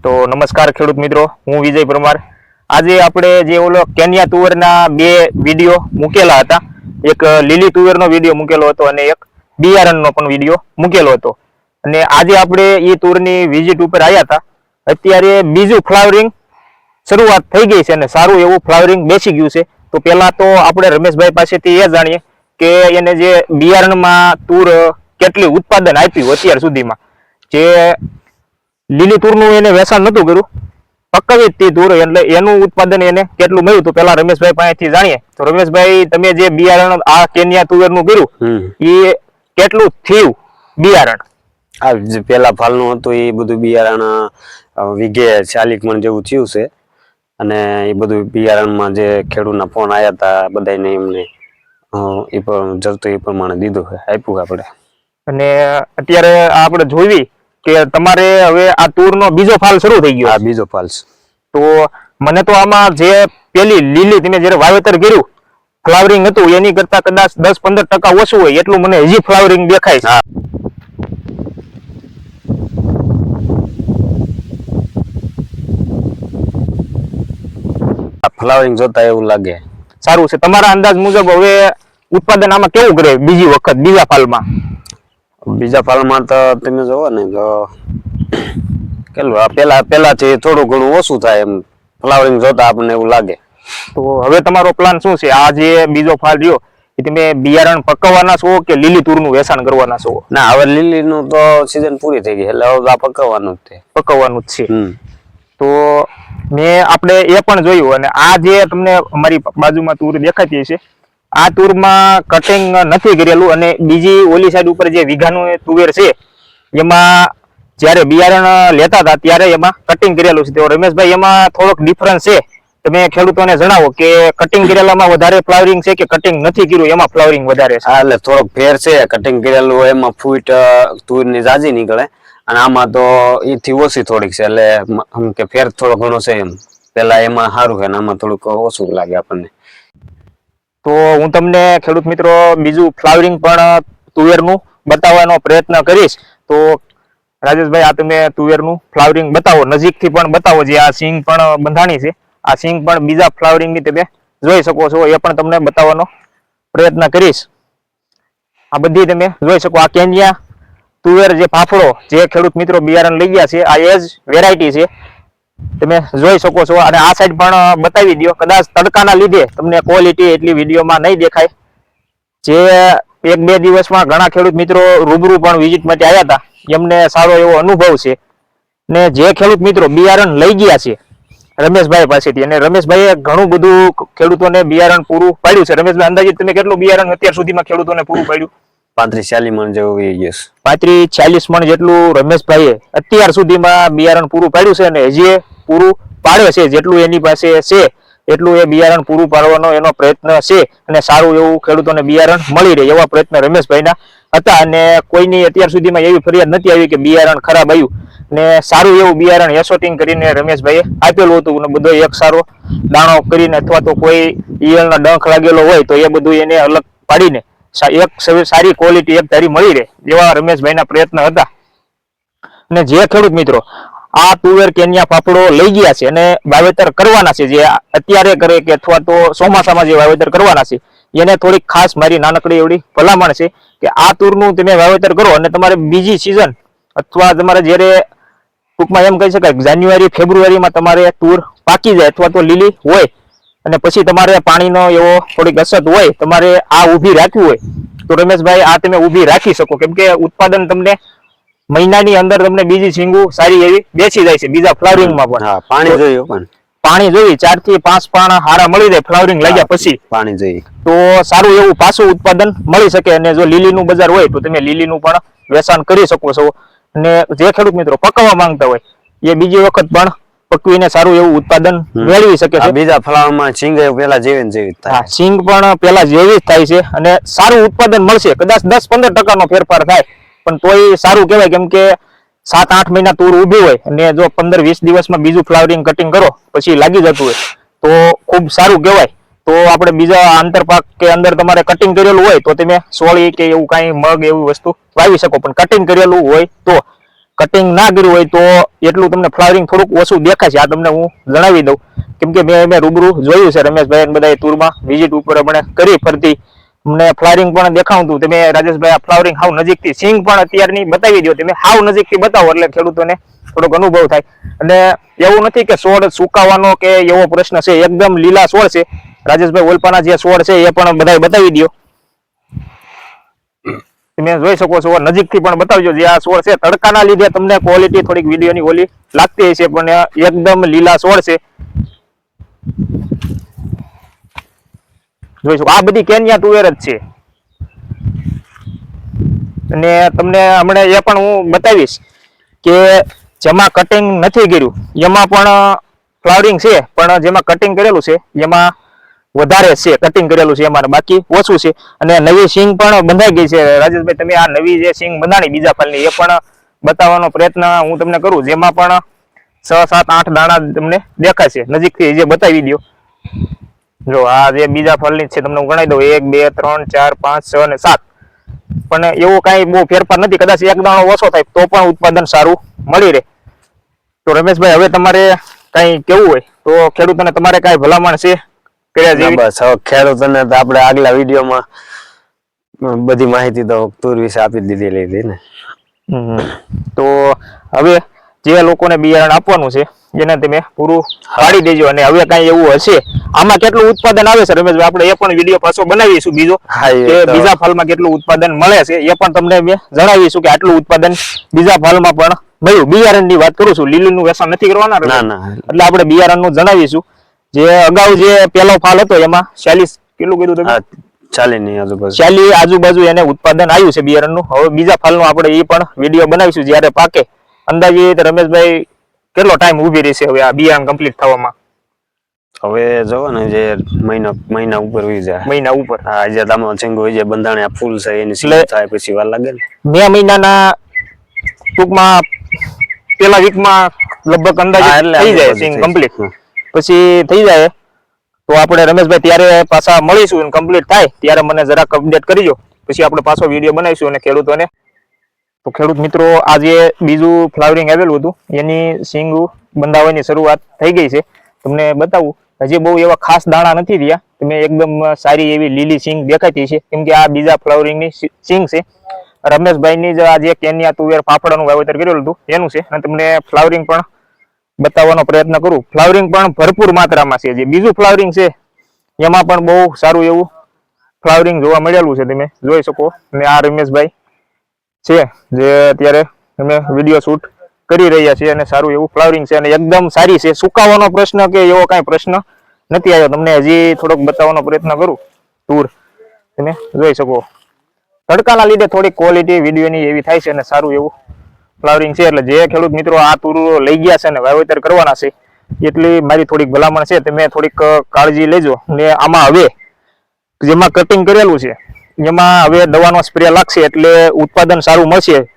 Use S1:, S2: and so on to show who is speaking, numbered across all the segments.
S1: તો નમસ્કાર ખેડૂત મિત્રો, હું વિજય પરમાર. આજે આપણે જે ઓલો કેન્યા તુવેરના બે વિડીયો મૂકેલા હતા, એક લીલી તુવેરનો વિડીયો મૂકેલો હતો અને એક બિયારણનો પણ વિડીયો મૂકેલો હતો. અને આજે આપણે એ તુરની વિઝિટ ઉપર આવ્યા હતા. અત્યારે બીજું ફ્લાવરિંગ શરૂઆત થઈ ગઈ છે અને સારું એવું ફ્લાવરિંગ બેસી ગયું છે. તો પહેલા તો આપણે રમેશભાઈ પાસેથી એ જાણીએ કે એને જે બિયારણમાં તુર કેટલી ઉત્પાદન આપ્યું અત્યાર સુધીમાં. જે લીલી તુરનું એને વેચાણ નતું કર્યું, પકવી હતી તુર, એટલે એનું ઉત્પાદન એને કેટલું મળ્યું તો પેલા રમેશભાઈ પાસેથી જાણીએ. તો રમેશભાઈ, તમે જે બિયારણ આ કેન્યા તુવેરનું કર્યું એ કેટલું થયું બિયારણ?
S2: આ જે પેલા ફાલનું હતું એ બધું બિયારણ વીઘે 40 મણ જેવું થયું છે. અને એ બધું બિયારણમાં જે ખેડૂતના ફોન આવ્યા હતા બધાને એમને એ પણ જતું એ પ્રમાણે દીધું છે, આપ્યું આપણે.
S1: અને અત્યારે આપણે જોઈ કે તમારે હવે આ તુરનો બીજો ફાલ શરૂ થઈ ગયો.
S2: આ બીજો ફાલ છે.
S1: તો મને તો આમાં જે પેલી લીલી તમે જ્યારે વાવેતર કર્યું ફ્લાવરિંગ હતું એની કરતા કદાચ 10-15% ઓછું હોય એટલું મને હજી ફ્લાવરિંગ દેખાય છે.
S2: ફ્લાવરિંગ જોતા એવું લાગે
S1: સારું છે. તમારા અંદાજ મુજબ હવે ઉત્પાદન આમાં કેવું કરે બીજી વખત બીજા ફાલમાં?
S2: બીજા ફાલમાં તો તમે જોવો ને તો પેલાથી થોડું ઘણું ઓછું થાય એમ ફ્લાવરિંગ જોતા આપણને એવું લાગે.
S1: તો હવે તમારો પ્લાન શું છે? આ જે બીજો ફાલ રહ્યો એ તમે બિયારણ પકવવાના છો કે લીલી તુરનું વેચાણ કરવાના છો?
S2: ના, હવે લીલીનું તો સીઝન પૂરી થઈ ગઈ એટલે હવે આ પકવવાનું જ છે.
S1: પકવવાનું જ છે. તો મેં આપણે એ પણ જોયું અને આ જે તમને અમારી બાજુમાં તુર દેખાતી છે આ તુરમાં કટિંગ નથી કરેલું. અને બીજી ઓલી સાઈડ ઉપર જે વીઘાનું તુવેર છે એમાં જ્યારે બિયારણ લેતા હતા ત્યારે એમાં કટિંગ કરેલું છે. તો રમેશભાઈ, એમાં થોડોક ડિફરન્સ છે, તમે ખેડૂતોને જણાવો કે કટિંગ કરેલામાં વધારે ફ્લાવરિંગ છે કે કટિંગ નથી કર્યું એમાં ફ્લાવરિંગ વધારે છે?
S2: એટલે થોડોક ફેર છે. કટિંગ કરેલું હોય એમાં ફૂટ તુરની જાજી નીકળે અને આમાં તો એથી ઓછી થોડીક છે, એટલે આમ કે ફેર થોડો ઘણો છે. એમ પેલા એમાં સારું છે અને આમાં થોડુંક ઓછું લાગે આપણને.
S1: તો હું તમને ખેડૂત મિત્રો બીજું ફ્લાવરિંગ પણ તુવેરનું બતાવવાનો પ્રયત્ન કરીશ. તો રાજેશભાઈ, આ તમે તુવેરનું ફ્લાવરિંગ બતાવો, નજીકથી પણ બતાવો. જે આ સિંગ પણ બંધાણી છે, આ સિંગ પણ બીજા ફ્લાવરિંગની તમે જોઈ શકો છો, એ પણ તમને બતાવવાનો પ્રયત્ન કરીશ. આ બધી તમે જોઈ શકો. આ કેન્યા તુવેર જે ફાફડો જે ખેડૂત મિત્રો બિયારણ લઈ ગયા છે આ એ જ વેરાયટી છે, તમે જોઈ શકો છો. અને આ સાઈડ પણ બતાવી દો, કદાચ તડકાના લીધે તમને ક્વોલિટી એટલી વિડીયોમાં નહીં દેખાય. જે 1-2 દિવસમાં ઘણા ખેડૂત મિત્રો રૂબરૂ પણ વિઝિટ માટે આવ્યા હતા, એમને સારો એવો અનુભવ છે. ને જે ખેડૂત મિત્રો બિયારણ લઈ ગયા છે રમેશભાઈ પાસેથી, અને રમેશભાઈએ ઘણું બધું ખેડૂતોને બિયારણ પૂરું પાડ્યું છે. રમેશભાઈ, અંદાજિત તમે કેટલું બિયારણ અત્યાર સુધીમાં ખેડૂતોને પૂરું પાડ્યું?
S2: 35-40 મણ જેવું વહી ગયું
S1: છે. 35-40 મણ જેટલું રમેશભાઈએ અત્યાર સુધીમાં બિયારણ પૂરું પાડ્યું છે અને હજી પૂરું પાડે છે. જેટલું એની પાસે છે એટલું એ બિયારણ પૂરું પાડવાનો એનો પ્રયત્ન છે અને સારું એવું ખેડૂતોને બિયારણ મળી રહે એવા પ્રયત્ન રમેશભાઈના હતા. અને કોઈની અત્યાર સુધીમાં એવી ફરિયાદ નથી આવી કે બિયારણ ખરાબ આવ્યું. ને સારું એવું બિયારણ એસોટિંગ કરીને રમેશભાઈએ આપેલું હતું. અને બધો એક સારો દાણો કરીને અથવા તો કોઈ ઈયળનો ડંખ લાગેલો હોય તો એ બધું એને અલગ પાડીને એક સારી ક્વોલિટી એક ધારી મળી રહે એવા રમેશભાઈના પ્રયત્ન હતા. અને જે ખેડૂત મિત્રો આ તુવેર કેન્યા ફાફડો લઈ ગયા છે અને વાવેતર કરવાના છે, જે અત્યારે કરે કે અથવા તો ચોમાસામાં જે વાવેતર કરવાના છે, એને થોડીક ખાસ મારી નાનકડી એવડી ભલામણ છે કે આ તુરનું તમે વાવેતર કરો અને તમારે બીજી સિઝન અથવા તમારે જ્યારે ટૂંકમાં એમ કહી શકાય જાન્યુઆરી-ફેબ્રુઆરીમાં તમારે તુર પાકી જાય અથવા તો લીલી હોય અને પછી તમારે પાણીનો એવો થોડીક અસર હોય, તમારે આ ઊભી રાખવી હોય તો રમેશભાઈ આ તમે ઊભી રાખી શકો. કેમ કે ઉત્પાદન તમને મહિનાની અંદર તમને બીજી સિંગુ સારી એવી બેસી જાય છે બીજા ફ્લાવરિંગમાં પણ.
S2: પાણી જોઈએ, પણ
S1: પાણી જોઈએ 4 થી 5 પાણા હારા મળી જાય ફ્લાવરિંગ લાગ્યા પછી
S2: પાણી જોઈએ
S1: તો સારું એવું પાછું ઉત્પાદન મળી શકે. અને જો લીલીનું બજાર હોય તો તમે લીલીનું પણ વેચાણ કરી શકો છો. અને જે ખેડૂત મિત્રો પકવવા માંગતા હોય એ બીજી વખત પણ પકવીને સારું એવું ઉત્પાદન મેળવી શકે છે.
S2: બીજા ફ્લાવરમાં સિંગ પેલા જેવી થાય,
S1: સિંગ પણ પેલા જેવી જ થાય છે અને સારું ઉત્પાદન મળશે. કદાચ 10-15% ફેરફાર થાય પણ તોય સારું કહેવાય. કેમ કે 7-8 મહિના તુર ઊભી હોય અને જો 15-20 દિવસમાં બીજું ફ્લાવરિંગ કટિંગ કરો પછી લાગી જતું હોય તો ખૂબ સારું કહેવાય. તો આપણે બીજા આંતરપાક કે અંદર તમારે કટિંગ કરેલું હોય તો તમે સોળી કે એવું કાંઈ મગ એવી વસ્તુ વાવી શકો, પણ કટિંગ કરેલું હોય તો કટિંગ ના કર્યું હોય તો એટલું તમને ફ્લાવરિંગ થોડુંક ઓછું દેખાય છે. આ તમને હું જણાવી દઉં, કેમ કે મેં રૂબરૂ જોયું છે રમેશભાઈ અને બધા ટૂરમાં વિઝિટ ઉપર આપણે કરી ફરતી, અમને ફ્લાવરિંગ પણ દેખાવતું. તમે રાજેશભાઈ આ ફ્લાવરિંગ હાવ નજીકથી સિંગ પણ અત્યારની બતાવી દો, તમે હાવ નજીકથી બતાવો એટલે ખેડૂતોને થોડોક અનુભવ થાય. અને એવું નથી કે છોડ સુકાવાનો કે એવો પ્રશ્ન છે, એકદમ લીલા છોડ છે. રાજેશભાઈ ઓલપાના જે છોડ છે એ પણ બધા બતાવી દો, તમે જોઈ શકો છો. નજીકથી પણ બતાવજો જે આ છોડ છે. તડકાના લીધે તમને ક્વોલિટી થોડીક વિડીયોની ઓલી લાગતી હશે, પણ એકદમ લીલા છોડ છે. જોઈ શકો આ બધી કેન્યા તુવેર જ છે. અને તમને હમણાં એ પણ હું બતાવીશ કે જેમાં કટિંગ નથી કર્યું એમાં પણ ફ્લાવરિંગ છે, પણ જેમાં કટિંગ કરેલું છે એમાં વધારે છે, કટિંગ કરેલું છે એમાં, બાકી ઓછું છે. અને નવી સિંગ પણ બંધાઈ ગઈ છે. રાજેશભાઈ તમે આ નવી જે સિંગ બંધાણી બીજા ફળની એ પણ બતાવવાનો પ્રયત્ન હું તમને કરું, જેમાં પણ 6, 7, 8 દાણા તમને દેખાશે. નજીકથી જે બતાવી દો. જો આ જે બીજા ફળની છે તમને હું ગણાવી દઉં, 1, 2, 3, 4, 5, 6 અને 7. પણ એવું કઈ બહુ ફેરફાર નથી, કદાચ એક દાણો ઓછો થાય તો પણ ઉત્પાદન સારું મળી રહે. તો રમેશભાઈ હવે તમારે કઈ કેવું હોય તો ખેડૂતોને તમારે કઈ ભલામણ છે કર્યા જેવી?
S2: બસ હવે ખેડૂતોને તો આપણે આગલા વિડીયોમાં બધી માહિતી તો તૂર વિશે આપી દીધેલી હતી ને.
S1: તો હવે જે લોકોને બિયારણ આપવાનું છે એને તમે પૂરું પાડી દેજો. અને હવે કઈ એવું હશે આમાં કેટલું ઉત્પાદન આવે છે રમેશભાઈ, આપણે એ પણ વિડીયો પાછો બનાવીશું બીજો, કે બીજા ફળમાં કેટલું ઉત્પાદન મળે છે એ પણ તમને જણાવીશું કે આટલું ઉત્પાદન બીજા ફળમાં પણ મળ્યું. બિયારણની વાત કરું છું, લીલુંનું વેચાણ નથી કરવાના, એટલે આપણે બિયારણનું જણાવીશું. જે અગાઉ જે પહેલો ફાલ હતો એમાં 40 કેટલું કીધું તમે? 40 આજુબાજુ એને ઉત્પાદન આવ્યું છે બિયારણનું. હવે બીજા ફાલનું આપણે એ પણ વિડીયો બનાવીશું જ્યારે પાકે. અંદાજિત રમેશભાઈ કેટલો ટાઈમ ઊભી રહેશે હવે આ બિયારણ કમ્પ્લીટ થવામાં?
S2: હવે જોવો ને જે મહિના ઉપર હોય જાય.
S1: મહિના ઉપર.
S2: હા, જે તમારો ચેંગો હોય જાય બંધાણે આ ફૂલ છે એની સીઝન થાય પછી વાર લાગે ને.
S1: મે મહિનાના ટૂંકમાં પેલા વીકમાં લગભગ અંદાજે થઈ જાય સિંગ કમ્પ્લીટ. પછી થઈ જાય તો આપણે રમેશભાઈ ત્યારે પાછા મળીશું, કમ્પ્લીટ થાય ત્યારે મને જરાક અપડેટ કરીજો, પછી આપણે પાછો વિડીયો બનાવીશું અને ખેડૂતોને. તો ખેડૂત મિત્રો આજે બીજું ફ્લાવરિંગ આવેલું હતું એની સિંગ બંધાવવાની શરૂઆત થઈ ગઈ છે. તમને બતાવું, હજી બહુ એવા ખાસ દાણા નથી થયા, તમે એકદમ સારી એવી લીલી સિંગ દેખાતી છે, કેમ કે આ બીજા ફ્લાવરિંગની સિંગ છે. રમેશભાઈની જ આજે કેન્યા તુવેર ફાફડાનું વાવેતર કરેલું હતું એનું છે. અને તમને ફ્લાવરિંગ પણ બતાવવાનો પ્રયત્ન કરું. ફ્લાવરિંગ પણ ભરપૂર માત્રામાં છે. જે બીજું ફ્લાવરિંગ છે એમાં પણ બહુ સારું એવું ફ્લાવરિંગ જોવા મળેલું છે, તમે જોઈ શકો. અને આ રમેશભાઈ છે જે અત્યારે અમે વિડીયો શૂટ કરી રહ્યા છીએ, અને સારું એવું ફ્લાવરિંગ છે અને એકદમ સારી છે. સુકાવાનો પ્રશ્ન કે એવો કઈ પ્રશ્ન નથી આવ્યો. તમને હજી થોડોક બતાવવાનો પ્રયત્ન કરું. ટૂર તમે જોઈ શકો. તડકાના લીધે થોડીક ક્વોલિટી વિડીયોની એવી થાય છે અને સારું એવું ફ્લાવરિંગ છે. એટલે જે ખેડૂત મિત્રો આ તૂર લઈ ગયા છે અને વાવેતર કરવાના છે એટલી મારી થોડીક ભલામણ છે, તમે થોડીક કાળજી લેજો. ને આમાં હવે જેમાં કટિંગ કરેલું છે એમાં હવે દવાનો સ્પ્રે લાગશે એટલે ઉત્પાદન સારું મળશે.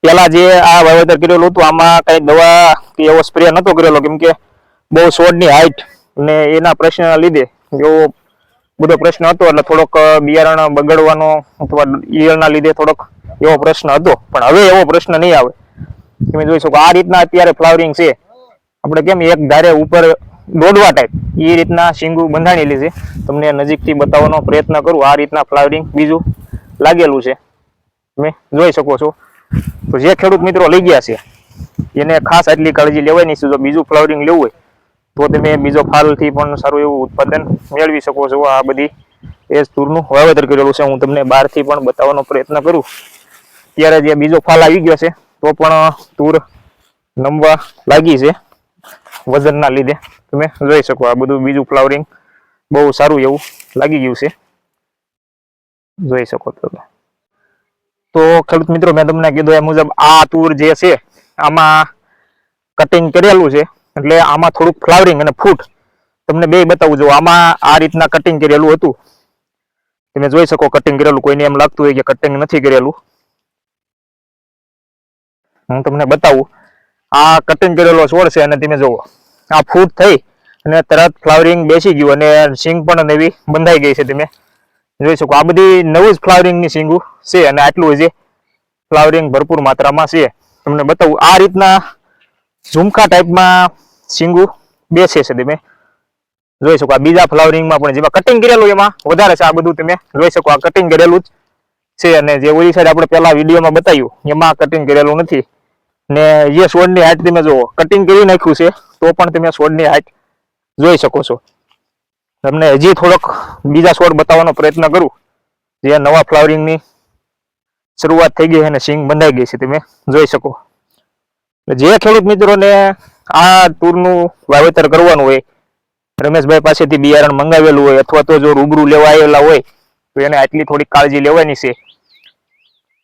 S1: પેલા જે આ વાવેતર કરેલું હતું આમાં કઈ દવા કે એવો સ્પ્રે નતો કરેલો, કેમ કે બહુ છોડની હાઈટ ને એના પ્રશ્નના લીધે એવો બધો પ્રશ્ન હતો, એટલે થોડોક બિયારણ બગડવાનો અથવા ઈયળના લીધે થોડોક એવો પ્રશ્ન હતો. પણ હવે એવો પ્રશ્ન નહીં આવે. તમે જોઈ શકો આ રીતના અત્યારે ફ્લાવરિંગ છે. આપણે કેમ એક ધારે ઉપર દોડવા ટાઈપ એ રીતના શીંગું બંધાણેલી છે. તમને નજીકથી બતાવવાનો પ્રયત્ન કરું. આ રીતના ફ્લાવરિંગ બીજું લાગેલું છે, તમે જોઈ શકો છો. તો જે ખેડૂત મિત્રો લઈ ગયા છે એને ખાસ આટલી કાળજી લેવાની છે. જો બીજું ફ્લાવરિંગ લેવું હોય તો તમે બીજો ફાલથી પણ સારું એવું ઉત્પાદન મેળવી શકો છો. આ બધી એ તૂરનું વાવેતર કરેલું છે. હું તમને બહારથી પણ બતાવવાનો પ્રયત્ન કરું. ત્યારે જે બીજો ફાલ આવી ગયો છે તો પણ તૂર નમવા લાગી છે વજનના લીધે. તમે જોઈ શકો આ બધું બીજું ફ્લાવરિંગ બહુ સારું એવું લાગી ગયું છે, જોઈ શકો તમે. તો ખેડૂત મિત્રો મેં તમને કીધું એ મુજબ આ તૂર જે છે આમાં કટિંગ કરેલું છે, એટલે આમાં થોડુંક ફ્લાવરિંગ અને ફૂટ તમને બે બતાવું. જો આમાં આ રીતના કટિંગ કરેલું હતું, તમે જોઈ શકો કટિંગ કરેલું. કોઈને એમ લાગતું હોય કે કટિંગ નથી કરેલું, હું તમને બતાવું. આ કટિંગ કરેલો છોડ છે અને તમે જુઓ આ ફૂટ થઈ અને તરત ફ્લાવરિંગ બેસી ગયું અને સિંગ પણ નવી બંધાઈ ગઈ છે. તમે જોઈ શકો આ બધી નવી જ ફ્લાવરિંગની સિંગું છે અને આટલું છે ફ્લાવરિંગ ભરપૂર માત્રામાં છે. તમને બતાવું. આ રીતના ઝુમકા ટાઈપમાં સિંગુ બેસે છે, તમે જોઈ શકો. આ બીજા ફ્લાવરિંગમાં પણ જેમાં કટિંગ કરેલું એમાં વધારે છે. આ બધું તમે જોઈ શકો, આ કટિંગ કરેલું જ છે. અને જે ઓલી સાઈડ આપણે પહેલા વિડીયોમાં બતાવ્યું એમાં કટિંગ કરેલું નથી. ને જે છોડની હાઈટ તમે જુઓ, કટિંગ કરી નાખ્યું છે તો પણ તમે છોડની હાઈટ જોઈ શકો છો. તમને હજી થોડોક બીજા છોડ બતાવવાનો પ્રયત્ન કરું. જે નવા ફ્લાવરિંગની શરૂઆત થઈ ગઈ છે અને સિંગ બંધાઈ ગઈ છે, તમે જોઈ શકો. જે ખેડૂત મિત્રોને આ તુરનું વાવેતર કરવાનું હોય, રમેશભાઈ પાસેથી બિયારણ મંગાવેલું હોય અથવા તો જો રૂબરૂ લેવા આવેલા હોય તો એને આટલી થોડી કાળજી લેવાની છે.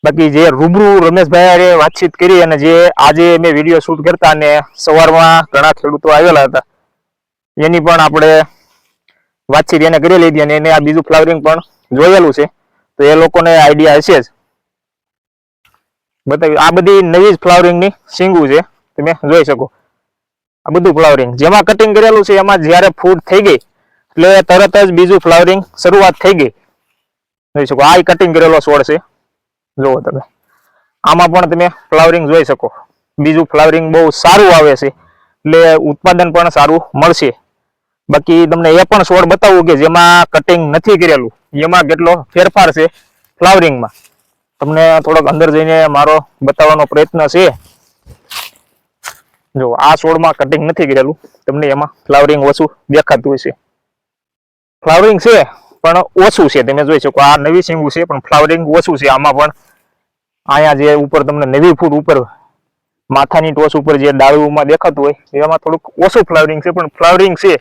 S1: બાકી જે રૂબરૂ રમેશભાઈ હારે વાતચીત કરી અને જે આજે મેં વિડીયો શૂટ કરતા અને સવારમાં ઘણા ખેડૂતો આવેલા હતા એની પણ આપણે વાતચીત એને કરી લીધી અને એને આ બીજું ફ્લાવરિંગ પણ જોયેલું છે, તો એ લોકોને આઈડિયા હશે જ. બતાવી આ બધી નવી જ ફ્લાવરિંગની સિંગુ છે, તમે જોઈ શકો. આ બધું ફ્લાવરિંગ જેમાં કટિંગ કરેલું છે એમાં જ્યારે ફૂટ થઈ ગઈ એટલે તરત જ બીજું ફ્લાવરિંગ શરૂઆત થઈ ગઈ. જોઈ શકો, આ કટિંગ કરેલો છોડ છે, જુઓ તમે. આમાં પણ તમે ફ્લાવરિંગ જોઈ શકો. બીજું ફ્લાવરિંગ બહુ સારું આવે છે એટલે ઉત્પાદન પણ સારું મળશે. બાકી તમને એ પણ છોડ બતાવું કે જેમાં કટિંગ નથી કરેલું એમાં કેટલો ફેરફાર છે ફ્લાવરિંગમાં. તમને થોડોક અંદર જઈને મારો બતાવવાનો પ્રયત્ન છે. જો આ છોડમાં કટિંગ નથી કરેલું, તમને એમાં ફ્લાવરિંગ ઓછું દેખાતું હશે. ફ્લાવરિંગ છે પણ ઓછું છે, તમે જોઈ શકો. આ નવી સિંગુ છે પણ ફ્લાવરિંગ ઓછું છે આમાં પણ. અહીંયા જે ઉપર તમને નવી ફૂટ ઉપર માથાની ટોચ ઉપર જે ડાળુમાં દેખાતું હોય એમાં થોડુંક ઓછું ફ્લાવરિંગ છે, પણ ફ્લાવરિંગ છે.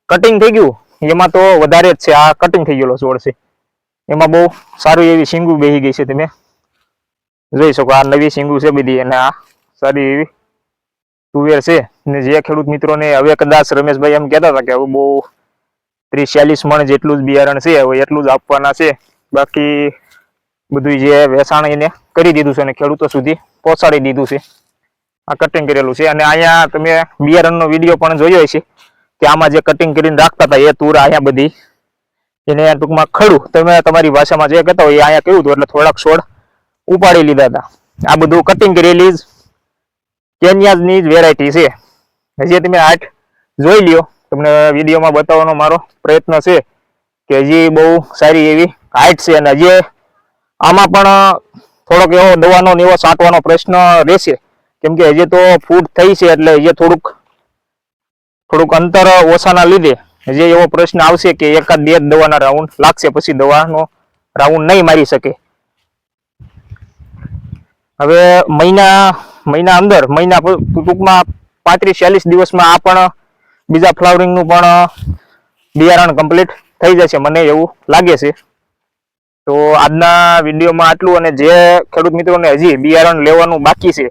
S1: કટિંગ થઈ ગયું એમાં તો વધારે જ છે. આ કટિંગ થઈ ગયેલો છોડ છે, એમાં બહુ સારી એવી સિંગુ બેસી ગઈ છે, તમે જોઈ શકો. આ નવી સિંગુ છે બધી અને આ સારી એવી તુવેર છે. ને જે ખેડૂત મિત્રોને હવે કદાચ રમેશભાઈ એમ કહેતા હતા કે હવે બહુ 30-40 મણ જેટલું જ બિયારણ છે, હવે એટલું જ આપવાના છે. બાકી બધું જે વેચાણ એને કરી દીધું છે અને ખેડૂતો સુધી પહોંચાડી દીધું છે. આ કટિંગ કરેલું છે અને અહીંયા તમે બિયારણનો વિડીયો પણ જોયો છે કે આમાં જે કટિંગ કરીને રાખતા હતા એ તુર અહીંયા બધી એને ટૂંકમાં ખડું, તમે તમારી ભાષામાં જે કહેતા હોય એ અહીંયા કહ્યું હતું એટલે થોડાક છોડ ઉપાડી લીધા હતા. આ બધું કટિંગ કરેલી જ કેન્યાની જ વેરાયટી છે. હજી તમે હાઈટ જોઈ લ્યો, તમને વિડીયોમાં બતાવવાનો મારો પ્રયત્ન છે કે હજી બહુ સારી એવી હાઈટ છે. અને હજી આમાં પણ થોડોક એવો દવાનો ને એવો છાંટવાનો પ્રશ્ન રહેશે, કેમ કે હજી તો ફૂટ થઈ છે એટલે હજી થોડુંક અંતર ઓછાના લીધે હજી એવો પ્રશ્ન આવશે કે એકાદ બે દવાના રાઉન્ડ લાગશે, પછી દવાનો રાઉન્ડ નહીં મારી શકે. હવે મહિના અંદર ટૂંકમાં 35-40 દિવસમાં આ પણ બીજા ફ્લાવરિંગનું પણ બિયારણ કમ્પ્લીટ થઈ જશે, મને એવું લાગે છે. તો આજના વિડીયોમાં આટલું. અને જે ખેડૂત મિત્રોને હજી બિયારણ લેવાનું બાકી છે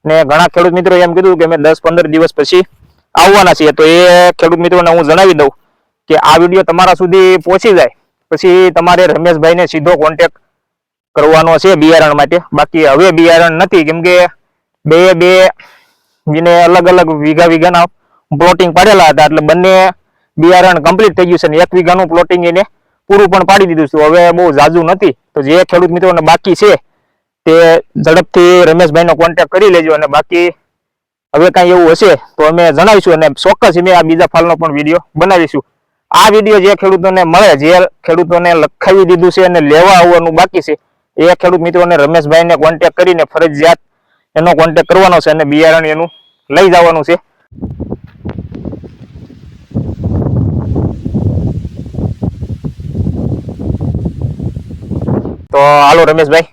S1: ને ઘણા ખેડૂત મિત્રો એમ કીધું કે અમે 10-15 દિવસ પછી આવવાના છીએ, તો એ ખેડૂત મિત્રોને હું જણાવી દઉં કે આ વિડીયો તમારા સુધી પહોંચી જાય પછી તમારે રમેશભાઈને સીધો કોન્ટેક્ટ કરવાનો છે બિયારણ માટે. બાકી હવે બિયારણ નથી, કેમ કે બે જેને અલગ અલગ વીઘાના પ્લોટિંગ પાડેલા હતા એટલે બંને બિયારણ કમ્પ્લીટ થઈ ગયું છે અને 1 વીઘાનું પ્લોટિંગ એને પૂરું પણ પાડી દીધું છે. હવે બહુ ઝાઝું નથી, તો જે ખેડૂત મિત્રોને બાકી છે તે ઝડપથી રમેશભાઈનો કોન્ટેક્ટ કરી લેજો. અને બાકી હવે કાંઈ એવું હશે તો અમે જણાવીશું અને ચોક્કસ અમે આ બીજા ફાલનો પણ વિડીયો બનાવીશું. આ વિડીયો જે ખેડૂતોને મળે, જે ખેડૂતોને લખાવી દીધું છે અને લેવા આવવાનું બાકી છે, એ ખેડૂત મિત્રોને રમેશભાઈને કોન્ટેક્ટ કરીને ફરજિયાત એનો કોન્ટેક્ટ કરવાનો છે અને બિયારણ એનું લઈ જવાનું છે. તો હાલો રમેશભાઈ.